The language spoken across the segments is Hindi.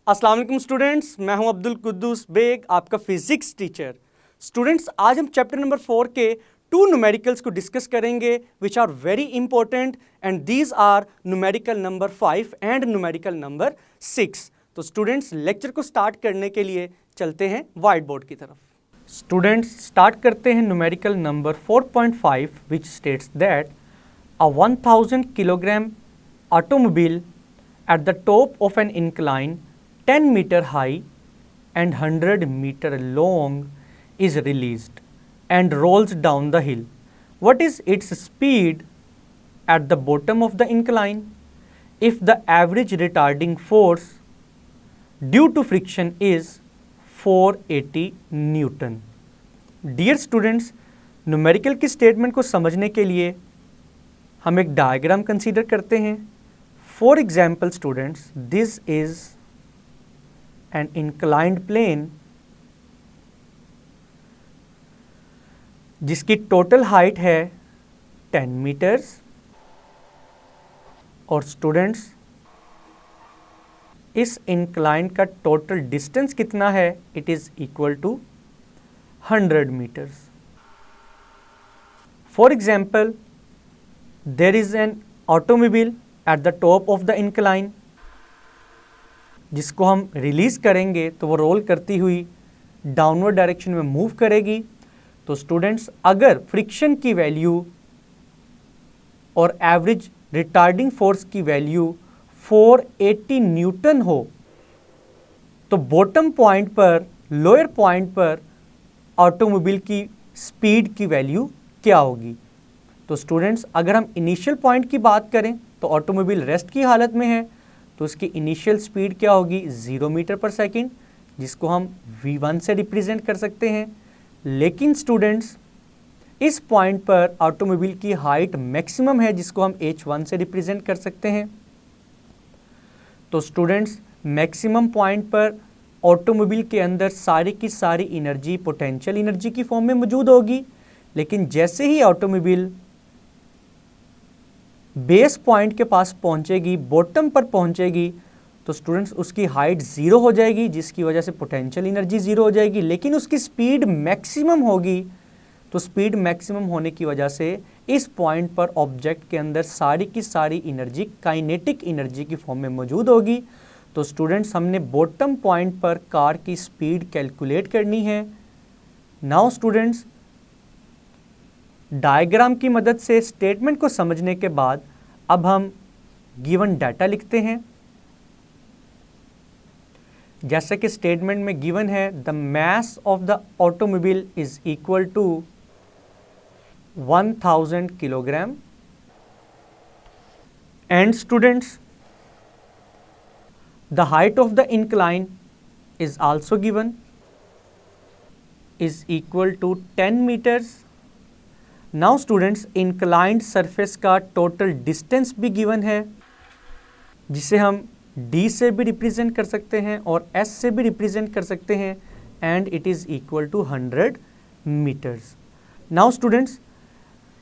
अस्सलाम वालेकुम स्टूडेंट्स, मैं हूं अब्दुल कुद्दूस बेग, आपका फिजिक्स टीचर। स्टूडेंट्स, आज हम चैप्टर नंबर 4 के 2 न्यूमेरिकल्स को डिस्कस करेंगे which are very important and these are numerical number 5 and numerical number 6। तो स्टूडेंट्स, लेक्चर को स्टार्ट करने के लिए चलते हैं वाइट बोर्ड की तरफ। स्टूडेंट्स, स्टार्ट करते हैं numerical number 4.5 which states that a 1000 kilogram automobile at the top of an incline 10 meter high and 100 meter long is released and rolls down the hill. What is its speed at the bottom of the incline if the average retarding force due to friction is 480 Newton? Dear students, numerical की स्टेटमेंट को समझने के लिए हम एक डायग्राम कंसीडर करते हैं। For example students, this is an inclined plane जिसकी टोटल हाइट है 10 मीटर्स और स्टूडेंट्स इस इंक्लाइंड का टोटल डिस्टेंस कितना है? It is equal to 100 meters. For example, there is an automobile at the top of the incline जिसको हम रिलीज करेंगे तो वो रोल करती हुई डाउनवर्ड डायरेक्शन में मूव करेगी। तो स्टूडेंट्स, अगर फ्रिक्शन की वैल्यू और एवरेज रिटार्डिंग फोर्स की वैल्यू 480 न्यूटन हो तो बॉटम पॉइंट पर, लोअर पॉइंट पर ऑटोमोबाइल की स्पीड की वैल्यू क्या होगी? तो स्टूडेंट्स, अगर हम इनिशियल पॉइंट की बात करें तो ऑटोमोबाइल रेस्ट की हालत में है तो उसकी इनिशियल स्पीड क्या होगी? 0 मीटर पर सेकेंड, जिसको हम v1 से रिप्रेजेंट कर सकते हैं। लेकिन स्टूडेंट्स, इस पॉइंट पर ऑटोमोबाइल की हाइट मैक्सिमम है जिसको हम h1 से रिप्रेजेंट कर सकते हैं। तो स्टूडेंट्स, मैक्सिमम पॉइंट पर ऑटोमोबाइल के अंदर सारी की सारी एनर्जी पोटेंशियल एनर्जी की फॉर्म में मौजूद होगी। लेकिन जैसे ही ऑटोमोबाइल बेस पॉइंट के पास पहुंचेगी, बॉटम पर पहुंचेगी, तो स्टूडेंट्स उसकी हाइट 0 हो जाएगी जिसकी वजह से पोटेंशियल एनर्जी 0 हो जाएगी। लेकिन उसकी स्पीड मैक्सिमम होगी, तो स्पीड मैक्सिमम होने की वजह से इस पॉइंट पर ऑब्जेक्ट के अंदर सारी की सारी एनर्जी काइनेटिक एनर्जी की फॉर्म में मौजूद होगी। तो स्टूडेंट्स, हमने बॉटम पॉइंट पर कार की स्पीड कैलकुलेट करनी है। नाउ स्टूडेंट्स, डायग्राम की मदद से स्टेटमेंट को समझने के बाद अब हम गिवन डाटा लिखते हैं। जैसा कि स्टेटमेंट में गिवन है, the mass of the automobile is equal to 1000 kilogram and students the height of the incline is also given is equal to 10 meters. Now students, inclined surface का टोटल डिस्टेंस भी गिवन है जिसे हम d से भी रिप्रेजेंट कर सकते हैं और s से भी रिप्रेजेंट कर सकते हैं and it is equal to 100 meters. Now students,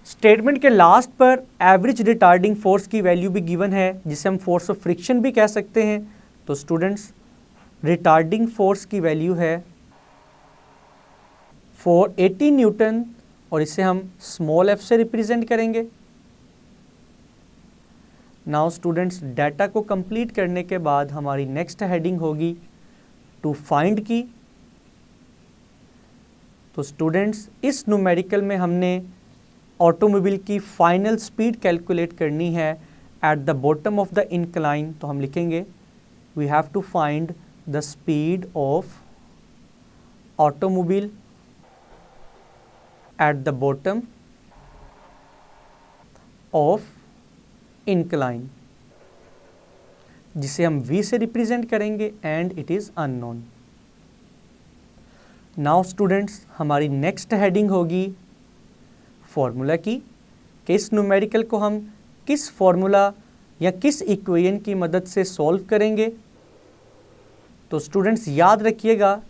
statement के लास्ट पर एवरेज रिटार्डिंग फोर्स की वैल्यू भी गिवन है जिसे हम फोर्स ऑफ फ्रिक्शन भी कह सकते हैं। तो स्टूडेंट्स, रिटार्डिंग फोर्स की वैल्यू है 480 न्यूटन और इसे हम स्मॉल f से रिप्रेजेंट करेंगे। नाउ स्टूडेंट्स, डाटा को कंप्लीट करने के बाद हमारी नेक्स्ट हेडिंग होगी टू फाइंड की। तो स्टूडेंट्स, इस न्यूमेरिकल में हमने ऑटोमोबाइल की फाइनल स्पीड कैलकुलेट करनी है at the bottom of the incline. तो हम लिखेंगे we have to find the speed of automobile at the bottom of incline जिसे हम v से रिप्रेजेंट करेंगे and it is unknown. Now students, हमारी नेक्स्ट हेडिंग होगी फॉर्मूला की कि इस न्यूमेरिकल को हम किस फॉर्मूला या किस इक्वेशन की मदद से सॉल्व करेंगे। तो स्टूडेंट्स, याद रखिएगा,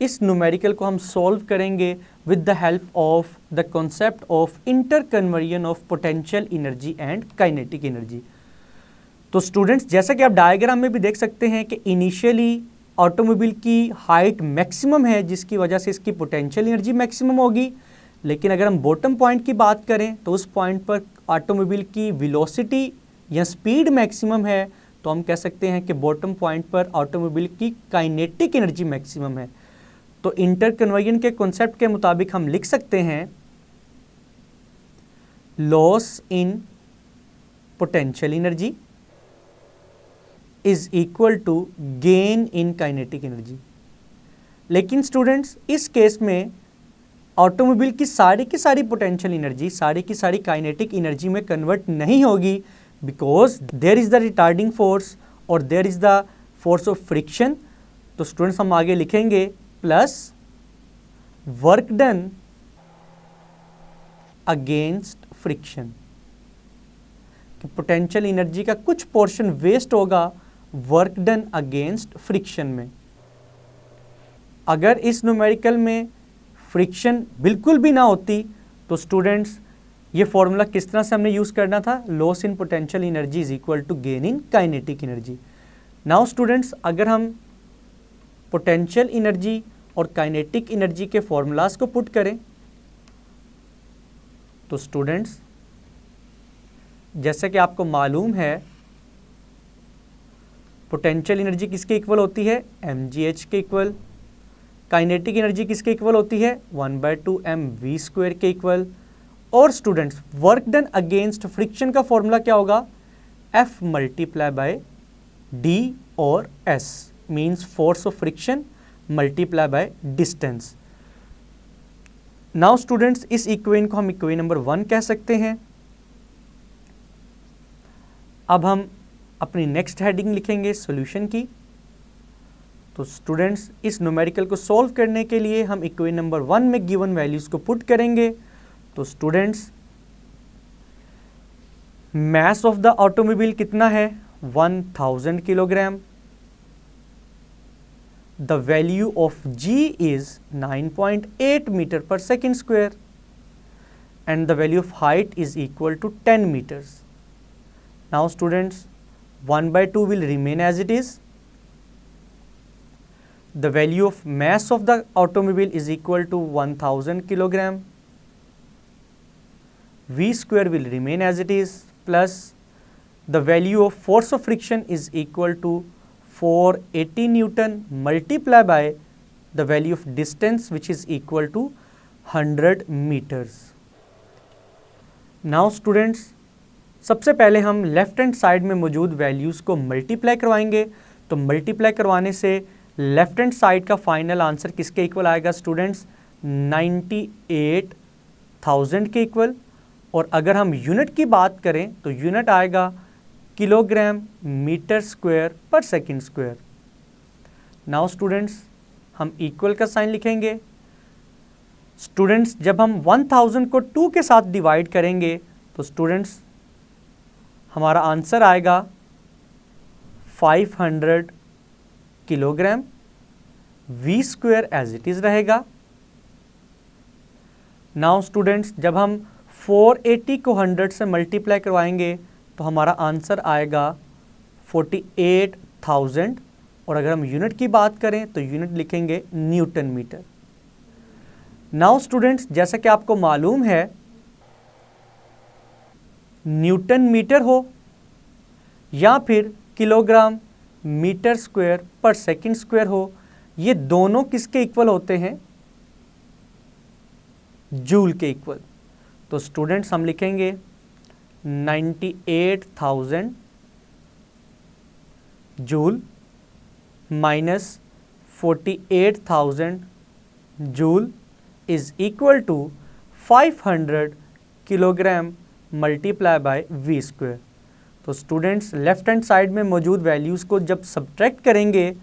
इस न्यूमेरिकल को हम सॉल्व करेंगे with the help of the concept of interconversion of potential energy and kinetic energy। तो स्टूडेंट्स जैसा कि आप डायग्राम में भी देख सकते हैं कि इनिशियली ऑटोमोबाइल की हाइट मैक्सिमम है, जिसकी वजह से इसकी पोटेंशियल एनर्जी मैक्सिमम होगी। लेकिन अगर हम बॉटम पॉइंट की बात करें तो उस पॉइंट पर ऑटोमोबाइल की वेलोसिटी या स्पीड मैक्सिमम है, तो हम कह सकते हैं कि बॉटम पॉइंट पर ऑटोमोबाइल की काइनेटिक एनर्जी मैक्सिमम है। तो इंटरकन्वर्जन के कॉन्सेप्ट के मुताबिक हम लिख सकते हैं loss in potential energy is equal to gain in kinetic energy. लेकिन स्टूडेंट्स इस केस में ऑटोमोबाइल की सारी पोटेंशियल एनर्जी सारी की सारी काइनेटिक एनर्जी में कन्वर्ट नहीं होगी, because there is the retarding force और there is the force of friction. तो स्टूडेंट्स हम आगे लिखेंगे plus work done against friction. Potential energy का कुछ पोर्शन वेस्ट होगा वर्क डन अगेंस्ट फ्रिक्शन में। अगर इस न्यूमेरिकल में फ्रिक्शन बिल्कुल भी ना होती तो स्टूडेंट्स ये फॉर्मूला किस तरह से हमने यूज़ करना था, loss in potential energy is equal to gain in kinetic energy. Now students अगर हम पोटेंशियल एनर्जी और काइनेटिक एनर्जी के फॉर्मूलाज को पुट करें तो स्टूडेंट्स जैसे कि आपको मालूम है पोटेंशियल एनर्जी किसके इक्वल होती है, mgh के इक्वल। काइनेटिक एनर्जी किसके इक्वल होती है, 1/2 mv² के इक्वल। और students work done against friction का फॉर्मूला क्या होगा, F मल्टीप्लाई बाय d और S means force of friction multiply by distance. Now students इस इक्वेशन को हम इक्वेशन नंबर 1 कह सकते हैं। अब हम अपनी नेक्स्ट हेडिंग लिखेंगे सॉल्यूशन की। तो स्टूडेंट्स इस न्यूमेरिकल को सॉल्व करने के लिए हम इक्वेशन नंबर 1 में गिवन वैल्यूज को पुट करेंगे। तो students mass of the automobile कितना है, 1000 kilogram. The value of g is 9.8 metre पर second square and the value of height is equal to 10 metres. Now students 1/2 will remain as it is. The value of mass of the automobile is equal to 1000 kilogram. V square will remain as it is, plus the value of force of friction is equal to 480 Newton multiplied by the value of distance which is equal to 100 meters. Now students सबसे पहले हम लेफ्ट हैंड साइड में मौजूद वैल्यूज़ को मल्टीप्लाई करवाएंगे। तो मल्टीप्लाई करवाने से लेफ्ट हैंड साइड का फाइनल आंसर किसके इक्वल आएगा स्टूडेंट्स, 98,000 के इक्वल। और अगर हम यूनिट की बात करें तो यूनिट आएगा किलोग्राम मीटर स्क्वायर पर सेकेंड स्क्वायर। नाउ स्टूडेंट्स हम इक्वल का साइन लिखेंगे। स्टूडेंट्स जब हम 1000 को 2 के साथ डिवाइड करेंगे तो स्टूडेंट्स हमारा आंसर आएगा 500 kilogram. V square as it is रहेगा। नाउ स्टूडेंट्स जब हम 480 को 100 से मल्टीप्लाई करवाएंगे तो हमारा आंसर आएगा 48,000। और अगर हम यूनिट की बात करें तो यूनिट लिखेंगे न्यूटन मीटर। नाउ स्टूडेंट्स जैसा कि आपको मालूम है न्यूटन मीटर हो या फिर किलोग्राम मीटर स्क्वायर पर सेकंड स्क्वायर हो, ये दोनों किसके इक्वल होते हैं, जूल के इक्वल। तो स्टूडेंट्स हम लिखेंगे 98,000 joule minus 48,000 joule is equal to 500 kilogram multiply by V square. तो स्टूडेंट्स लेफ्ट हैंड साइड में मौजूद वैल्यूज़ को जब सब्ट्रैक्ट करेंगे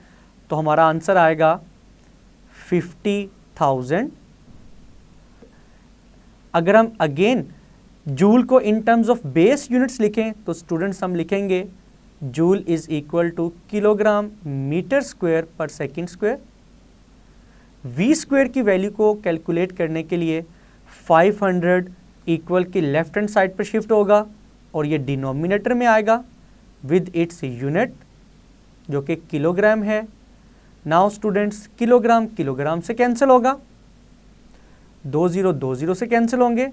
तो हमारा आंसर आएगा 50,000। अगर हम अगेन जूल को in terms of base units लिखें तो स्टूडेंट्स हम लिखेंगे joule is equal to kilogram meter square पर सेकेंड स्क्वायर। V स्क्वायर की वैल्यू को कैलकुलेट करने के लिए 500 इक्वल की लेफ्ट हैंड साइड पर शिफ्ट होगा और ये डिनोमिनेटर में आएगा। विद इट्स यूनिट जो कि किलोग्राम है। नाउ स्टूडेंट्स किलोग्राम किलोग्राम से कैंसिल होगा, 2 0 से कैंसिल होंगे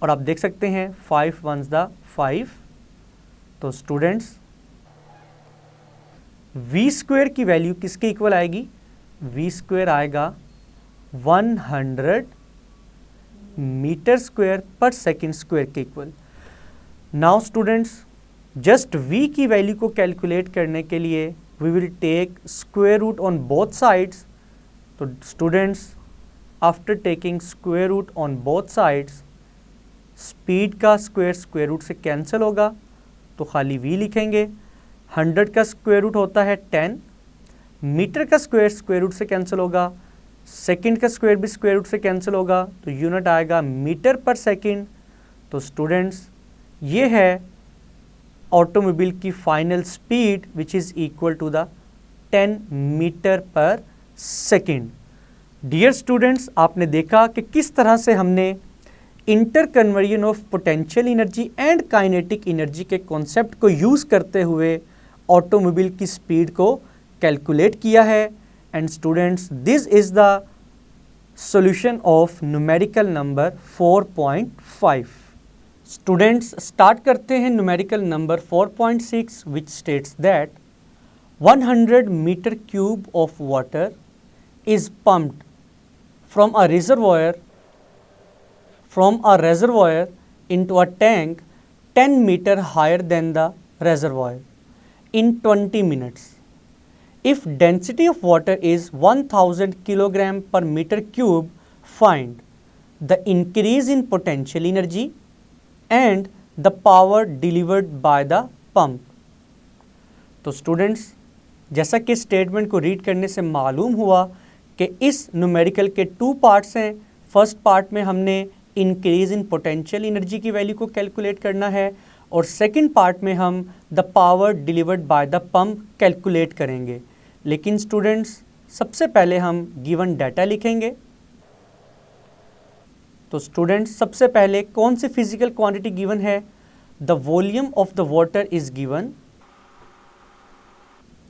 और आप देख सकते हैं 5 1s द 5। तो स्टूडेंट्स v स्क्वायर की वैल्यू किसके इक्वल आएगी? v स्क्वायर आएगा 100 मीटर स्क्वायर पर सेकेंड स्क्वायर के equal. Now students just v की वैल्यू को कैलकुलेट करने के लिए we will take square root on both sides. तो students after taking square root on both sides, speed का स्क्वायर स्क्वायर रूट से कैंसिल होगा तो खाली v लिखेंगे। 100 का स्क्वायर रूट होता है 10, मीटर का स्क्वायर स्क्वायर रूट से कैंसिल होगा, सेकंड का स्क्वायर भी स्क्वायर रूट से कैंसिल होगा तो यूनिट आएगा मीटर पर सेकंड। तो स्टूडेंट्स ये है ऑटोमोबाइल की final speed which is equal to the 10 meter पर सेकंड। डियर स्टूडेंट्स, आपने देखा कि किस तरह से हमने inter conversion of potential energy and kinetic energy के कॉन्सेप्ट को यूज़ करते हुए ऑटोमोबाइल की स्पीड को कैलकुलेट किया है। And students this is the solution of numerical number 4.5। Students start करते हैं numerical number 4.6 which states that 100 metre cube of water is pumped from a reservoir into a tank 10 meter higher than the reservoir in 20 minutes. If density of water is 1000 kilogram per meter cube, find the increase in potential energy and the power delivered by the pump. तो स्टूडेंट्स जैसा कि स्टेटमेंट को रीड करने से मालूम हुआ कि इस न्यूमेरिकल के 2 पार्ट्स हैं। फर्स्ट पार्ट में हमने इंक्रीज इन पोटेंशियल एनर्जी की वैल्यू को कैलकुलेट करना है और सेकंड पार्ट में हम the power delivered by the pump calculate करेंगे। लेकिन स्टूडेंट्स सबसे पहले हम गिवन डाटा लिखेंगे। तो स्टूडेंट्स सबसे पहले कौन सी फिजिकल क्वांटिटी गिवन है? The volume of the water is given,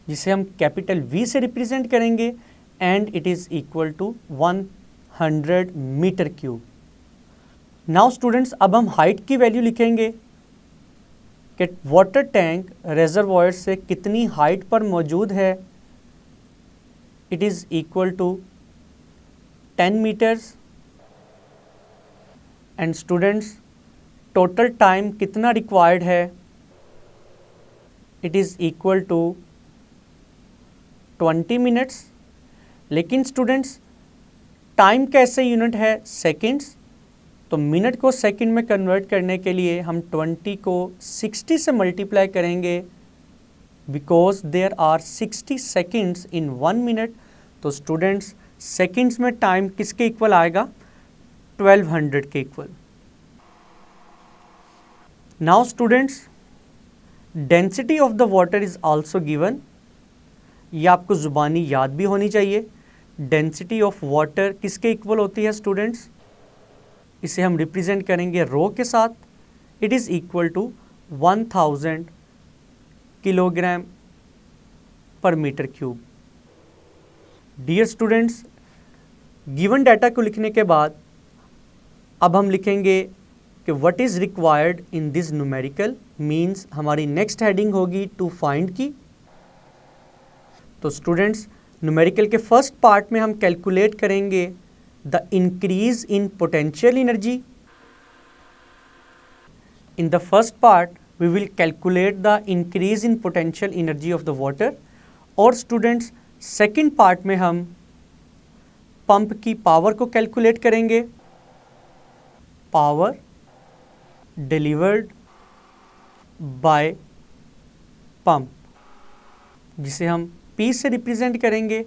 जिसे हम कैपिटल V से रिप्रेजेंट करेंगे and it is equal to 100 metre cube. Now students अब हम हाइट की वैल्यू लिखेंगे कि वाटर टैंक रेजरवॉयर से कितनी हाइट पर मौजूद है। It is equal to 10 meters. And students total time कितना रिक्वायर्ड है? It is equal to 20 minutes. लेकिन स्टूडेंट्स टाइम कैसे यूनिट है? सेकंड्स। तो मिनट को सेकंड में कन्वर्ट करने के लिए हम 20 को 60 से मल्टीप्लाई करेंगे because there are 60 seconds in 1 minute. तो स्टूडेंट्स सेकंड्स में टाइम किसके इक्वल आएगा? 1200 के equal. Now students density of the water is also given. ये आपको ज़ुबानी याद भी होनी चाहिए। डेंसिटी ऑफ वाटर किसके इक्वल होती है स्टूडेंट्स? इसे हम रिप्रेजेंट करेंगे रो के साथ। It is equal to 1000 kilogram per metre cube. Dear students given data को लिखने के बाद अब हम लिखेंगे कि what is required in this numerical, means हमारी नेक्स्ट हेडिंग होगी टू फाइंड की। तो स्टूडेंट्स न्यूमेरिकल के फर्स्ट पार्ट में हम कैलकुलेट करेंगे the increase in potential energy. In the first part we will calculate the increase in potential energy of the water. और स्टूडेंट्स सेकंड पार्ट में हम पंप की पावर को कैलकुलेट करेंगे, पावर डिलीवर्ड बाय पंप, जिसे हम P से रिप्रेजेंट करेंगे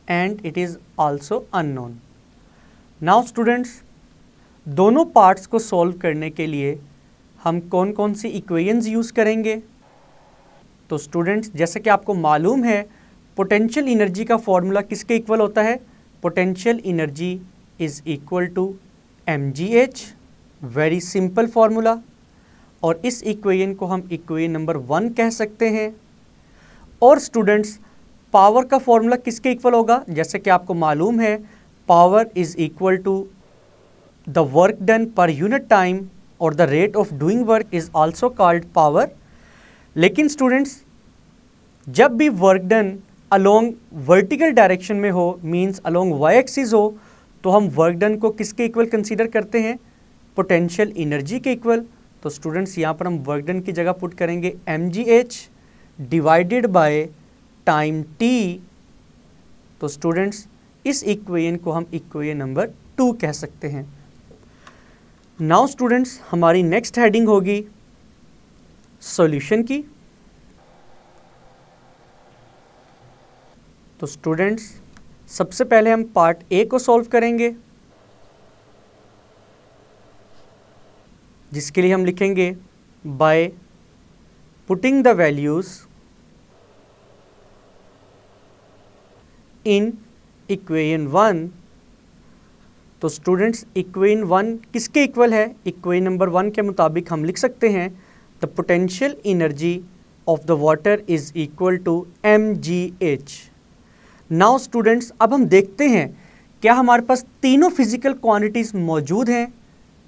and it is also unknown. Now students दोनों पार्ट्स को सॉल्व करने के लिए हम कौन कौन सी इक्वेशंस यूज़ करेंगे? तो स्टूडेंट्स जैसे कि आपको मालूम है पोटेंशियल एनर्जी का फॉर्मूला किसके इक्वल होता है? Potential energy is equal to mgh, very simple formula. और इस इक्वेशन को हम इक्वेशन नंबर 1 कह सकते हैं। और स्टूडेंट्स, पावर का फॉर्मूला किसके इक्वल होगा? जैसे कि आपको मालूम है, power is equal to the work done per unit time और the rate of doing work is also called power. लेकिन स्टूडेंट्स, जब भी work done along vertical direction में हो, मीन्स अलोंग वाई एक्सिस हो, तो हम वर्क डन को किसके इक्वल कंसीडर करते हैं? पोटेंशियल एनर्जी के इक्वल। तो स्टूडेंट्स, यहाँ पर हम वर्क डन की जगह पुट करेंगे mgh divided by time t। तो स्टूडेंट्स, इस इक्वेशन को हम इक्वेशन नंबर 2 कह सकते हैं। नाउ स्टूडेंट्स, हमारी नेक्स्ट हेडिंग होगी सॉल्यूशन की। तो स्टूडेंट्स, सबसे पहले हम पार्ट ए को सॉल्व करेंगे, जिसके लिए हम लिखेंगे by putting the values in equation 1। तो स्टूडेंट्स, इक्वेशन 1 किसके इक्वल है? इक्वेशन नंबर 1 के मुताबिक हम लिख सकते हैं the potential energy of the water is equal to mgh। Now students, अब हम देखते हैं क्या हमारे पास तीनों फिजिकल क्वांटिटीज मौजूद हैं,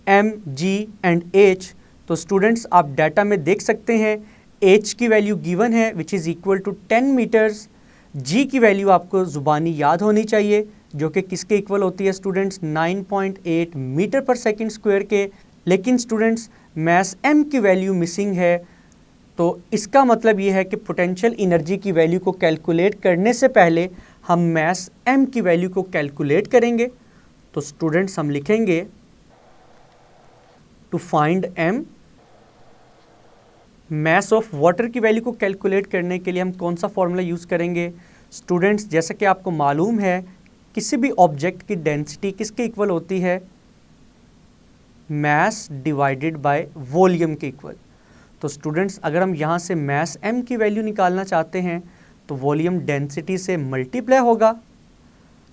m, g एंड h। तो स्टूडेंट्स, आप डाटा में देख सकते हैं h की वैल्यू गिवन है which is equal to 10 meters. g की वैल्यू आपको ज़ुबानी याद होनी चाहिए, जो कि किसके इक्वल होती है स्टूडेंट्स? 9.8 मीटर पर सेकेंड स्क्वायर के। लेकिन स्टूडेंट्स, मैस m की वैल्यू मिसिंग है। तो इसका मतलब ये है कि पोटेंशियल एनर्जी की वैल्यू को कैलकुलेट करने से पहले हम मैस m की वैल्यू को कैलकुलेट करेंगे। तो स्टूडेंट्स, हम लिखेंगे to find m, mass of water की वैल्यू को कैलकुलेट करने के लिए हम कौन सा फॉर्मूला यूज़ करेंगे? स्टूडेंट्स, जैसा कि आपको मालूम है, किसी भी ऑब्जेक्ट की डेंसिटी किसके इक्वल होती है? मैस डिवाइडेड बाय वॉल्यूम के इक्वल। तो स्टूडेंट्स, अगर हम यहाँ से मैस m की वैल्यू निकालना चाहते हैं तो वॉल्यूम डेंसिटी से मल्टीप्लाई होगा।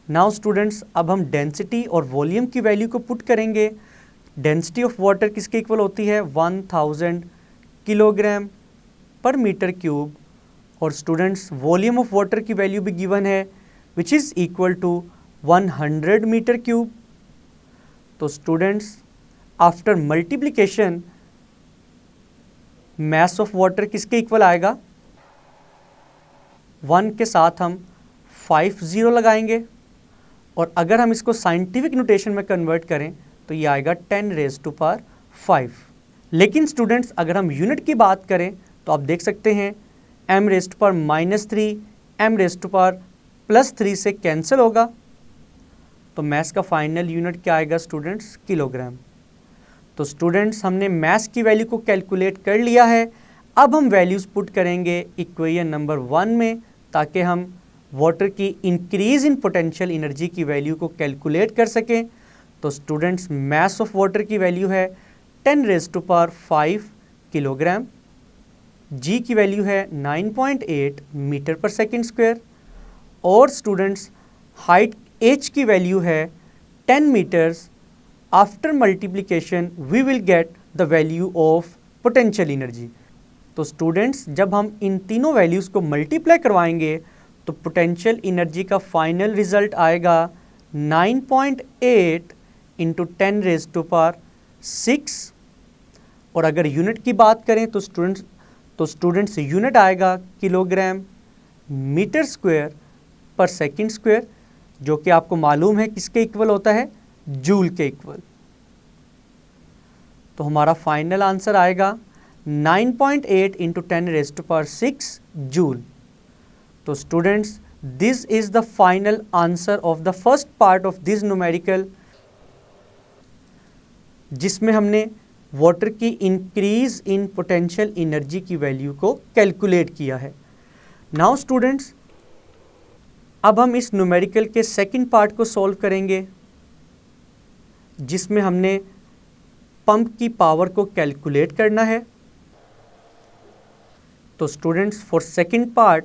नाउ स्टूडेंट्स, अब हम डेंसिटी और वॉल्यूम की वैल्यू को पुट करेंगे। डेंसिटी ऑफ वाटर किसके इक्वल होती है? 1000 किलोग्राम पर मीटर क्यूब। और स्टूडेंट्स, वॉल्यूम ऑफ वाटर की वैल्यू भी गिवन है which is equal to 100 metre cube. तो students, after multiplication mass of water किसके इक्वल आएगा? 1 के साथ हम 5 0 लगाएंगे, और अगर हम इसको साइंटिफिक नोटेशन में कन्वर्ट करें तो ये आएगा 10⁵5। लेकिन स्टूडेंट्स, अगर हम यूनिट की बात करें तो आप देख सकते हैं m⁻³ m⁻+3 से कैंसिल होगा। तो मैस का फाइनल यूनिट क्या आएगा स्टूडेंट्स? किलोग्राम। तो स्टूडेंट्स, हमने मैस की वैल्यू को कैलकुलेट कर लिया है। अब हम वैल्यूज़ पुट करेंगे इक्वेशन नंबर 1 में, ताकि हम वाटर की इंक्रीज इन पोटेंशियल एनर्जी की वैल्यू को कैलकुलेट कर सकें। तो स्टूडेंट्स, मैस ऑफ वाटर की वैल्यू है 10⁵5 किलोग्राम, जी की वैल्यू है 9.8 मीटर पर सेकेंड स्क्वायर, और स्टूडेंट्स, हाइट h की वैल्यू है 10 metres. After multiplication we will get the value of potential energy. तो स्टूडेंट्स, जब हम इन तीनों वैल्यूज़ को मल्टीप्लाई करवाएंगे तो पोटेंशियल एनर्जी का फाइनल रिजल्ट आएगा 9.8 इंटू 10⁻6। और अगर यूनिट की बात करें तो स्टूडेंट्स यूनिट आएगा किलोग्राम मीटर स्क्वायर पर सेकेंड स्क्वायर, जो कि आपको मालूम है किसके इक्वल होता है? जूल के इक्वल। तो हमारा फाइनल आंसर आएगा 9.8 इंटू 10⁻6 जूल। तो students, this is the final answer of the first part of this numerical, जिसमें हमने वाटर की इंक्रीज इन पोटेंशियल एनर्जी की वैल्यू को कैलकुलेट किया है। नाउ स्टूडेंट्स, अब हम इस न्यूमेरिकल के सेकंड पार्ट को सॉल्व करेंगे, जिसमें हमने पंप की पावर को कैलकुलेट करना है। तो स्टूडेंट्स, फॉर सेकंड पार्ट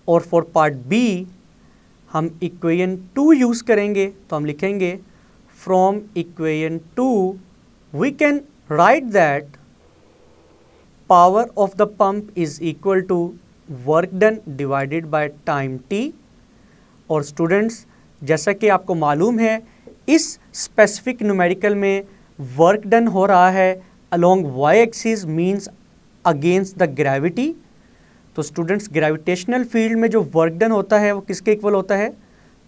और फॉर पार्ट बी हम इक्वेशन 2 यूज़ करेंगे। तो हम लिखेंगे from equation 2 we can write that power of the pump is equal to work done divided by time T. और स्टूडेंट्स, जैसा कि आपको मालूम है, इस स्पेसिफिक न्यूमेरिकल में वर्क डन हो रहा है along Y axis, means against the gravity. तो स्टूडेंट्स, ग्रेविटेशनल फील्ड में जो वर्क डन होता है वो किसके इक्वल होता है?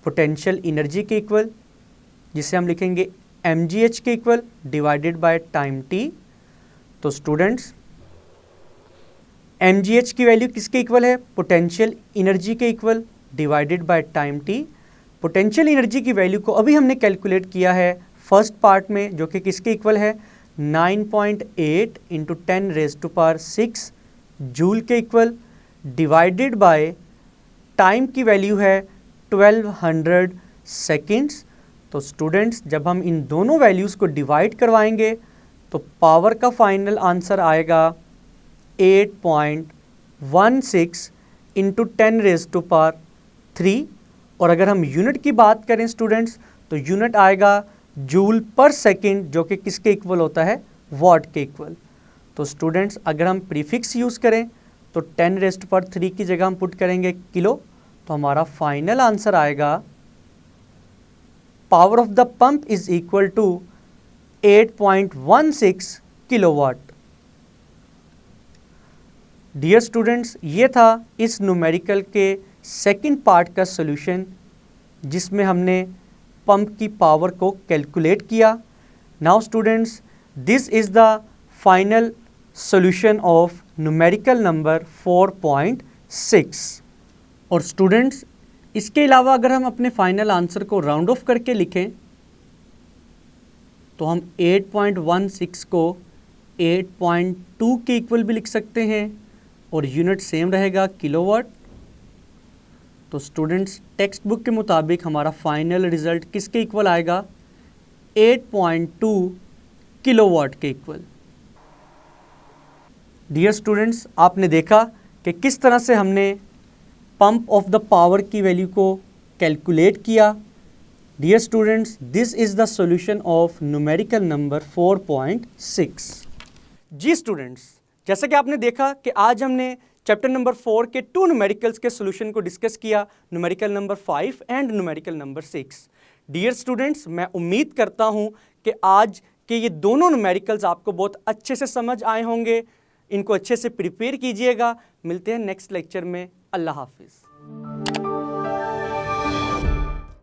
पोटेंशियल एनर्जी के इक्वल, जिसे हम लिखेंगे mgh के equal divided by time t। तो स्टूडेंट्स, mgh की वैल्यू किसके इक्वल है? पोटेंशियल एनर्जी के equal divided by time t। Potential energy की वैल्यू को अभी हमने कैलकुलेट किया है फर्स्ट पार्ट में, जो कि किसके इक्वल है? 9.8 इंटू 10⁻⁶ जूल के इक्वल डिवाइडेड बाय टाइम की वैल्यू है 1200 सेकेंड्स। तो स्टूडेंट्स, जब हम इन दोनों वैल्यूज़ को डिवाइड करवाएंगे तो पावर का फाइनल आंसर आएगा 8.16 इंटू 10⁻³ और अगर हम यूनिट की बात करें स्टूडेंट्स, तो यूनिट आएगा जूल पर सेकेंड, जो कि किसके इक्वल होता है? वॉट के इक्वल। तो स्टूडेंट्स, अगर हम प्रीफिक्स यूज़ करें तो 10⁻³ की जगह हम पुट करेंगे किलो, तो हमारा फाइनल आंसर आएगा power of the pump is equal to 8.16 kilowatt. Dear students, ये था इस न्यूमेरिकल के सेकंड पार्ट का सॉल्यूशन, जिसमें हमने पंप की पावर को कैलकुलेट किया। Now students, this is the final solution of numerical number 4.6। और स्टूडेंट्स, इसके अलावा अगर हम अपने फाइनल आंसर को राउंड ऑफ करके लिखें तो हम 8.16 को 8.2 के इक्वल भी लिख सकते हैं और यूनिट सेम रहेगा किलोवाट। तो स्टूडेंट्स, टेक्स्ट बुक के मुताबिक हमारा फाइनल रिजल्ट किसके इक्वल आएगा? 8.2 किलोवाट के इक्वल। डियर स्टूडेंट्स, आपने देखा कि किस तरह से हमने पंप ऑफ द पावर की वैल्यू को कैलकुलेट किया। Dear students, this is the solution of numerical number 4.6। जी स्टूडेंट्स, जैसा कि आपने देखा कि आज हमने चैप्टर नंबर 4 के 2 न्यूमेरिकल्स के सॉल्यूशन को डिस्कस किया, numerical number 5 and numerical number 6। Dear students, मैं उम्मीद करता हूं कि आज के ये दोनों न्यूमेरिकल्स आपको बहुत अच्छे से समझ आए होंगे। इनको अच्छे से प्रिपेयर कीजिएगा। मिलते हैं नेक्स्ट लेक्चर में। अल्लाह हाफिज़।